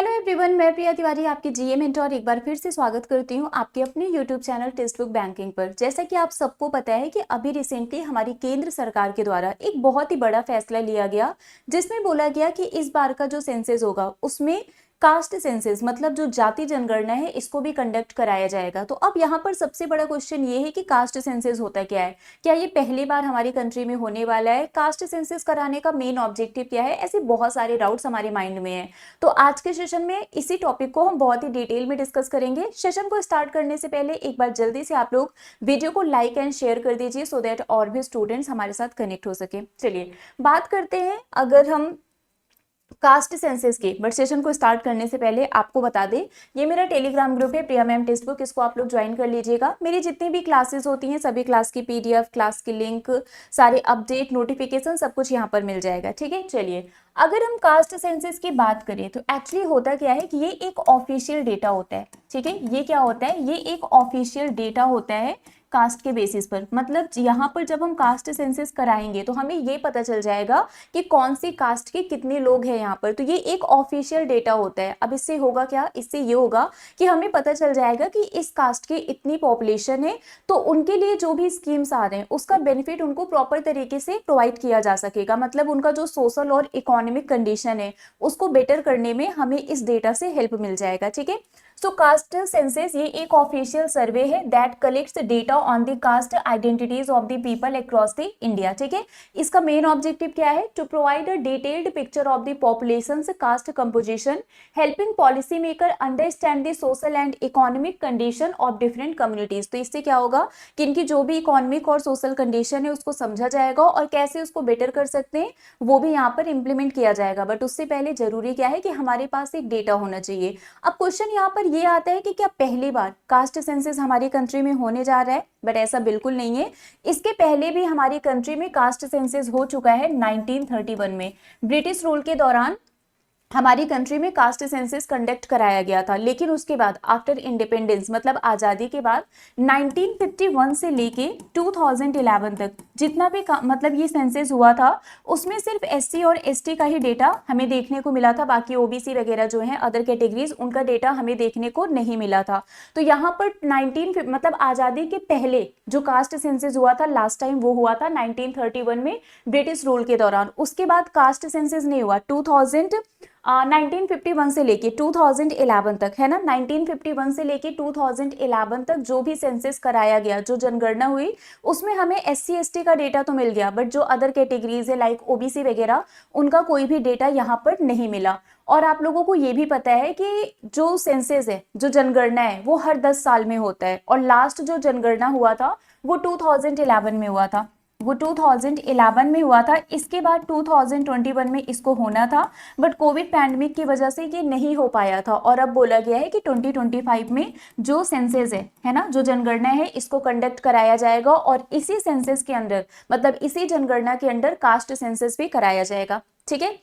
Hello everyone, मैं प्रिया तिवारी आपकी जीए mentor एक बार फिर से स्वागत करती हूं आपके अपने YouTube channel text book banking पर। जैसा कि आप सबको पता है कि अभी रिसेंटली हमारी केंद्र सरकार के द्वारा एक बहुत ही बड़ा फैसला लिया गया, जिसमें बोला गया कि इस बार का जो सेंसस होगा उसमें कास्ट सेंसस मतलब जो जाति जनगणना है इसको भी कंडक्ट कराया जाएगा। तो अब यहाँ पर सबसे बड़ा क्वेश्चन ये है कि कास्ट सेंसस होता क्या है, क्या ये पहली बार हमारी कंट्री में होने वाला है, कास्ट सेंसस कराने का मेन ऑब्जेक्टिव क्या है, ऐसे बहुत सारे डाउट्स हमारे माइंड में है। तो आज के सेशन में इसी टॉपिक को हम बहुत ही डिटेल में डिस्कस करेंगे। सेशन को स्टार्ट करने से पहले एक बार जल्दी से आप लोग वीडियो को लाइक एंड शेयर कर दीजिए सो दैट और भी स्टूडेंट्स हमारे साथ कनेक्ट हो सके। चलिए बात करते हैं अगर हम कास्ट सेंसस के, बट सेशन को स्टार्ट करने से पहले आपको बता दें ये मेरा टेलीग्राम ग्रुप है प्रिया मैम टेक्स्ट बुक, इसको आप लोग ज्वाइन कर लीजिएगा। मेरी जितनी भी क्लासेस होती हैं सभी क्लास की पीडीएफ, क्लास की लिंक, सारे अपडेट, नोटिफिकेशन सब कुछ यहाँ पर मिल जाएगा। ठीक है, चलिए अगर हम कास्ट सेंसस की बात करें तो एक्चुअली होता क्या है कि ये एक ऑफिशियल डेटा होता है। ठीक है, ये क्या होता है, ये एक ऑफिशियल डेटा होता है कास्ट के बेसिस पर। मतलब यहाँ पर जब हम कास्ट सेंसस कराएंगे तो हमें ये पता चल जाएगा कि कौन सी कास्ट के कितने लोग हैं यहाँ पर। तो ये एक ऑफिशियल डेटा होता है। अब इससे होगा क्या, इससे ये होगा कि हमें पता चल जाएगा कि इस कास्ट की इतनी पॉपुलेशन है, तो उनके लिए जो भी स्कीम्स आ रहे हैं उसका बेनिफिट उनको प्रॉपर तरीके से प्रोवाइड किया जा सकेगा। मतलब उनका जो सोशल और इकोनॉमिक कंडीशन है उसको बेटर करने में हमें इस डेटा से हेल्प मिल जाएगा। ठीक है, सो कास्ट सेंसस ये एक ऑफिशियल सर्वे है that collects data on the caste identities of the people across the India. ठीक है, इसका मेन ऑब्जेक्टिव क्या है, to provide a detailed picture of the populations caste composition, helping policy maker understand the social and economic condition of different communities. तो इससे क्या होगा कि इनकी जो भी इकोनॉमिक और सोशल कंडीशन है उसको समझा जाएगा और कैसे उसको बेटर कर सकते हैं वो भी यहाँ पर इंप्लीमेंट किया जाएगा। बट उससे पहले जरूरी क्या है कि हमारे पास एक डेटा होना चाहिए। अब क्वेश्चन यहाँ पर ये आता है कि क्या पहली बार कास्ट सेंसस हमारी कंट्री में होने जा रहा है, बट ऐसा बिल्कुल नहीं है। इसके पहले भी हमारी कंट्री में कास्ट सेंसस हो चुका है 1931 में। ब्रिटिश रूल के दौरान हमारी कंट्री में कास्ट सेंसस कंडक्ट कराया गया था, लेकिन उसके बाद आफ्टर इंडिपेंडेंस मतलब आज़ादी के बाद 1951 से लेके 2011 तक जितना भी मतलब ये सेंसस हुआ था उसमें सिर्फ एससी और एसटी का ही डेटा हमें देखने को मिला था। बाकी ओबीसी वगैरह जो है अदर कैटेगरीज उनका डेटा हमें देखने को नहीं मिला था। तो यहाँ पर 19 मतलब आज़ादी के पहले जो कास्ट सेंसस हुआ था लास्ट टाइम वो हुआ था 1931 में ब्रिटिश रूल के दौरान। उसके बाद कास्ट सेंसस नहीं हुआ 1951 से लेके 2011 तक, है ना। 1951 से लेके 2011 तक जो भी सेंसस कराया गया, जो जनगणना हुई, उसमें हमें एससी एसटी का डेटा तो मिल गया, बट जो अदर कैटेगरीज है लाइक ओबीसी वगैरह उनका कोई भी डेटा यहाँ पर नहीं मिला। और आप लोगों को ये भी पता है कि जो सेंसस है, जो जनगणना है वो हर 10 साल में होता है, और लास्ट जो जनगणना हुआ था वो 2011 में हुआ था। वो 2011 में हुआ था। इसके बाद 2021 में इसको होना था, बट कोविड पैंडेमिक की वजह से ये नहीं हो पाया था। और अब बोला गया है कि 2025 में जो सेंसस है ना, जो जनगणना है इसको कंडक्ट कराया जाएगा, और इसी सेंसस के अंदर मतलब इसी जनगणना के अंदर कास्ट सेंसस भी कराया जाएगा। ठीक है,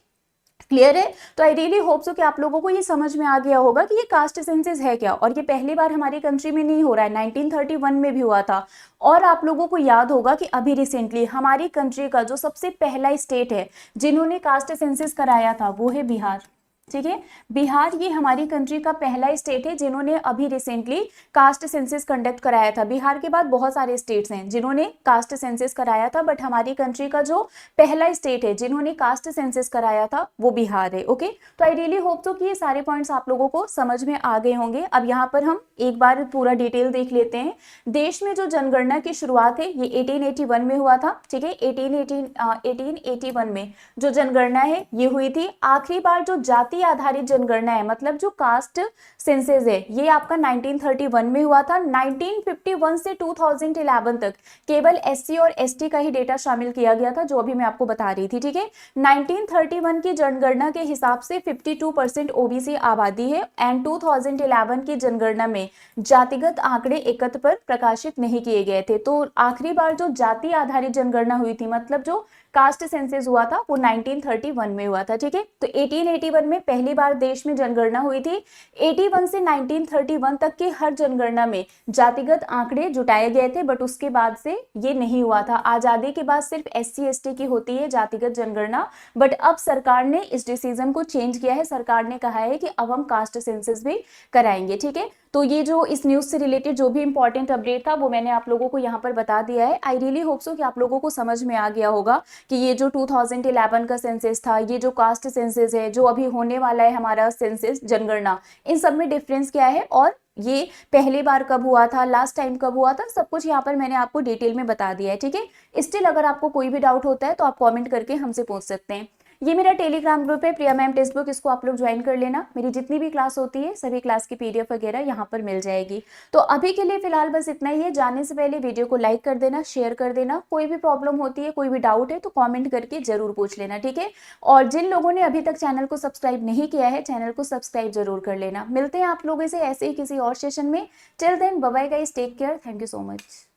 क्लियर है। तो आई रियली होप सो कि आप लोगों को ये समझ में आ गया होगा कि ये कास्ट सेंसस है क्या, और ये पहली बार हमारी कंट्री में नहीं हो रहा है, 1931 में भी हुआ था। और आप लोगों को याद होगा कि अभी रिसेंटली हमारी कंट्री का जो सबसे पहला स्टेट है जिन्होंने कास्ट सेंसस कराया था वो है बिहार। ठीक है, बिहार ये हमारी कंट्री का पहला स्टेट है जिन्होंने अभी रिसेंटली कास्ट सेंसस कंडक्ट कराया था। बिहार के बाद बहुत सारे स्टेट्स हैं जिन्होंने कास्ट सेंसस कराया था, बट हमारी कंट्री का जो पहला स्टेट है जिन्होंने कास्ट सेंसस कराया था वो बिहार है। ओके, तो आई रियली होप सो कि ये सारे पॉइंट्स आप लोगों को समझ में आ गए होंगे। अब यहाँ पर हम एक बार पूरा डिटेल देख लेते हैं। देश में जो जनगणना की शुरुआत है ये 1881 में हुआ था। ठीक है, 1881 में जो जनगणना है ये हुई थी। आखिरी बार जो जाति आधारित जनगणना है मतलब जो कास्ट सेंसस है ये आपका 1931 में हुआ था। 1951 से 2011 तक केवल एससी और एसटी का ही डेटा शामिल किया गया था, जो अभी मैं आपको बता रही थी। ठीक है, 1931 की जनगणना के हिसाब से 52% ओबीसी आबादी है, एंड 2011 की जनगणना में जातिगत आंकड़े एकत्र पर प्रकाशित नहीं किए गए थे। तो आखिरी बार जो जाति आधारित जनगणना हुई थी मतलब जो कास्ट सेंसस हुआ था वो 1931 में हुआ था, ठीक है। तो 1881 में पहली बार देश में जनगणना हुई थी। 81 से 1931 तक की हर जनगणना में जातिगत आंकड़े जुटाए गए थे, बट उसके बाद से ये नहीं हुआ था। आजादी के बाद सिर्फ SC ST की होती है जातिगत जनगणना, बट अब सरकार ने इस डिसीजन को चेंज किया है। सरकार ने कहा है कि अब हम कास्ट सेंसस भी कराएंगे, ठीक है। तो ये जो इस न्यूज से रिलेटेड जो भी इंपॉर्टेंट अपडेट था वो मैंने आप लोगों को यहाँ पर बता दिया है। आई रियली होप सो कि आप लोगों को समझ में आ गया होगा कि ये जो 2011 का सेंसस था, ये जो कास्ट सेंसस है, जो अभी होने वाला है हमारा सेंसस जनगणना, इन सब में डिफरेंस क्या है और ये पहली बार कब हुआ था, लास्ट टाइम कब हुआ था, सब कुछ यहाँ पर मैंने आपको डिटेल में बता दिया है, ठीक है। स्टिल अगर आपको कोई भी डाउट होता है तो आप कमेंट करके हमसे पूछ सकते हैं। ये मेरा टेलीग्राम ग्रुप है प्रिया मैम टेक्स्ट बुक, इसको आप लोग ज्वाइन कर लेना। मेरी जितनी भी क्लास होती है सभी क्लास की PDF वगैरह यहाँ पर मिल जाएगी। तो अभी के लिए फिलहाल बस इतना ही है। जाने से पहले वीडियो को लाइक कर देना, शेयर कर देना। कोई भी प्रॉब्लम होती है, कोई भी डाउट है तो कॉमेंट करके जरूर पूछ लेना, ठीक है। और जिन लोगों ने अभी तक चैनल को सब्सक्राइब नहीं किया है, चैनल को सब्सक्राइब जरूर कर लेना। मिलते हैं आप लोगों से ऐसे ही किसी और सेशन में। Till then bye bye guys, take care, thank you so much.